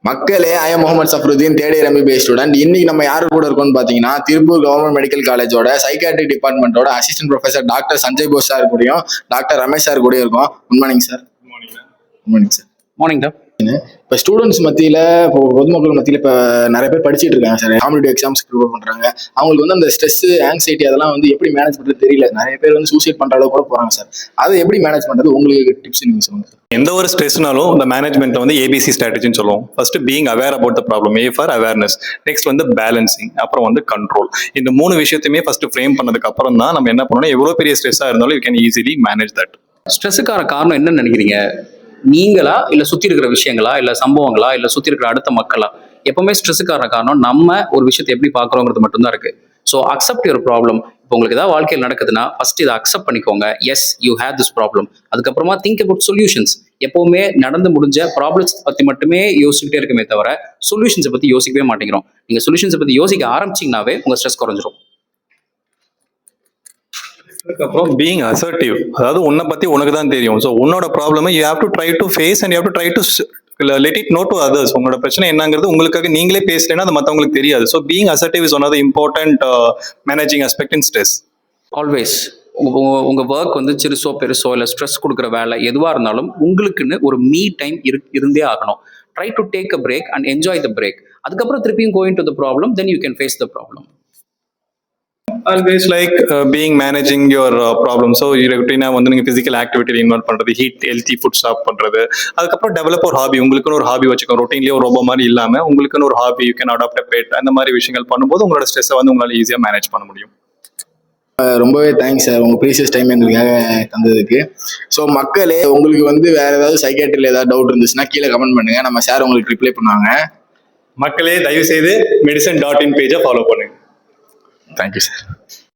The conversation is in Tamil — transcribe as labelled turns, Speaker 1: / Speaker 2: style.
Speaker 1: மக்களே, I am Mohamed Safruddin, third year MBBS student. இன்னைக்கு நம்ம யாரு கூட இருக்கோம்னு பாத்தீங்கன்னா, திருப்பூர் கவர்மெண்ட் மெடிக்கல் காலேஜோட சைக்காட்ரி டிபார்ட்மெண்டோட assistant professor doctor Sanjay Bose sir கூடயும் டாக்டர் ரமேஷ் சார் கூட இருக்கோம். Good morning sir. Good morning sir.
Speaker 2: Morning தான்.
Speaker 1: இப்போ ஸ்டூடெண்ட்ஸ் மத்தியில, இப்போ பொதுமக்கள் மத்தியில இப்போ நிறைய பேர் படிச்சுட்டு இருக்காங்க சார். காம்படிட்டிவ் எக்ஸாம்ஸ் ப்ரிப்பேர் பண்றாங்க. அவங்களுக்கு வந்து அந்த ஸ்ட்ரெஸ், ஆங்ஸைட்டி அதெல்லாம் வந்து எப்படி மேனேஜ் பண்றது தெரியல. நிறைய பேர் வந்து சூசைட் பண்ற அளவுக்கு கூட போறாங்க சார். அதை எப்படி மேனேஜ் பண்றது, உங்களுக்கு டிப்ஸ் நீங்க சொல்லுங்க சார்.
Speaker 3: எந்த ஒரு ஸ்ட்ரெஸ்னாலும் இந்த மேனேஜ்மெண்ட்ல வந்து ஏபிசி ஸ்ட்ராட்டஜின்னு சொல்லுவோம். First being aware about the problem, A for awareness. Next வந்து பேலன்சிங், அப்புறம் வந்து கண்ட்ரோல். இந்த 3 விஷயத்தையுமே ஃபர்ஸ்ட் ஃப்ரேம் பண்ணதுக்கு அப்புறம் தான் நம்ம என்ன பண்ணணும், எவ்வளவு பெரிய ஸ்ட்ரெஸ்ஸா இருந்தாலும் you can easily manage that.
Speaker 2: ஸ்ட்ரெஸ்ஸுக்கான காரணம் என்னன்னு நினைக்கிறீங்க? நீங்களா, இல்ல சுத்தி இருக்கிற விஷயங்களா, இல்ல சம்பவங்களா, இல்ல சுத்தி இருக்கிற அடுத்த மக்களா? எப்பவுமே ஸ்ட்ரெஸ்ஸுக்கான காரணம் நம்ம ஒரு விஷயத்தை எப்படி பாக்குறோங்கிறது மட்டும்தான் இருக்கு. So accept your problem. இப்போ உங்களுக்கு ஏதாவது வாழ்க்கையில் நடக்குதுன்னா ஃபர்ஸ்ட் இதை அக்செப்ட் பண்ணிக்கோங்க. Yes, you have this problem. அதுக்கப்புறமா திங்க் அபவுட் சொல்யூஷன்ஸ். எப்பவுமே நடந்து முடிஞ்ச ப்ராப்ளம்ஸ் பத்தி மட்டுமே யோசிச்சுட்டே இருக்குமே தவிர சொல்யூஷன்ஸை பத்தி யோசிக்கவே மாட்டேங்கிறோம். நீங்க சொல்யூஷன்ஸை பத்தி யோசிக்க ஆரம்பிச்சீங்கன்னாவே உங்க ஸ்ட்ரெஸ் குறைஞ்சிரும்.
Speaker 3: அப்புறம் பீயிங் அசர்ட்டிவ், அதாவது உன்னை பத்தி உனக்கு தான் தெரியும். ஸோ உன்னோட problem you have to try to face and you have to try to let it know to others. உங்களோட பிரச்சனை என்னங்கிறது உங்களுக்காக நீங்களே பேசலைன்னா அது மற்றவங்களுக்கு தெரியாது. So being assertive is one of the important managing aspect in stress.
Speaker 2: Always உங்க ஒர்க் வந்து சிறுசோ பெருசோ இல்லை ஸ்ட்ரெஸ் கொடுக்குற வேலை எதுவாக இருந்தாலும் உங்களுக்குன்னு ஒரு மீ டைம் இருந்தே ஆகணும். Try to take a break and enjoy the break. அதுக்கப்புறம் திருப்பியும் going to the problem, then you can face the problem.
Speaker 3: Always like being managing your problem. So ரொட்டீனாக வந்து நீங்கள் ஃபிசிக்கல் ஆக்டிவிட்டியில் இன்வால்வ் பண்ணுறது, ஹெல்த்தி ஃபுட் ஸ்டாப் பண்ணுறது, அதுக்கப்புறம் டெவலப் ஒரு ஹாபி. உங்களுக்குன்னு ஒரு ஹாபி வச்சுக்கோங்க. ரொட்டீன்லேயே ஒரு ரோபோ மாதிரி இல்லாமல் உங்களுக்குன்னு ஒரு hobby, you can adopt a pet. அந்த மாதிரி விஷயங்கள் பண்ணும்போது உங்களோட ஸ்ட்ரெஸ்ஸை வந்து உங்களால் ஈஸியாக மேனேஜ் பண்ண முடியும்.
Speaker 1: ரொம்பவே தேங்க்ஸ் சார், உங்க ப்ரீசியஸ் டைம் எங்களுக்காக தந்ததுக்கு. ஸோ மக்களே, உங்களுக்கு வந்து வேற ஏதாவது சைக்காட்ரியில் ஏதாவது டவுட் இருந்துச்சுன்னா கீழே கமெண்ட் பண்ணுங்க. நம்ம சார் உங்களுக்கு ரிப்ளை பண்ணுவாங்க.
Speaker 3: மக்களே, தயவு செய்து medicine.in பேஜை ஃபாலோ பண்ணுங்க.
Speaker 1: Thank you sir.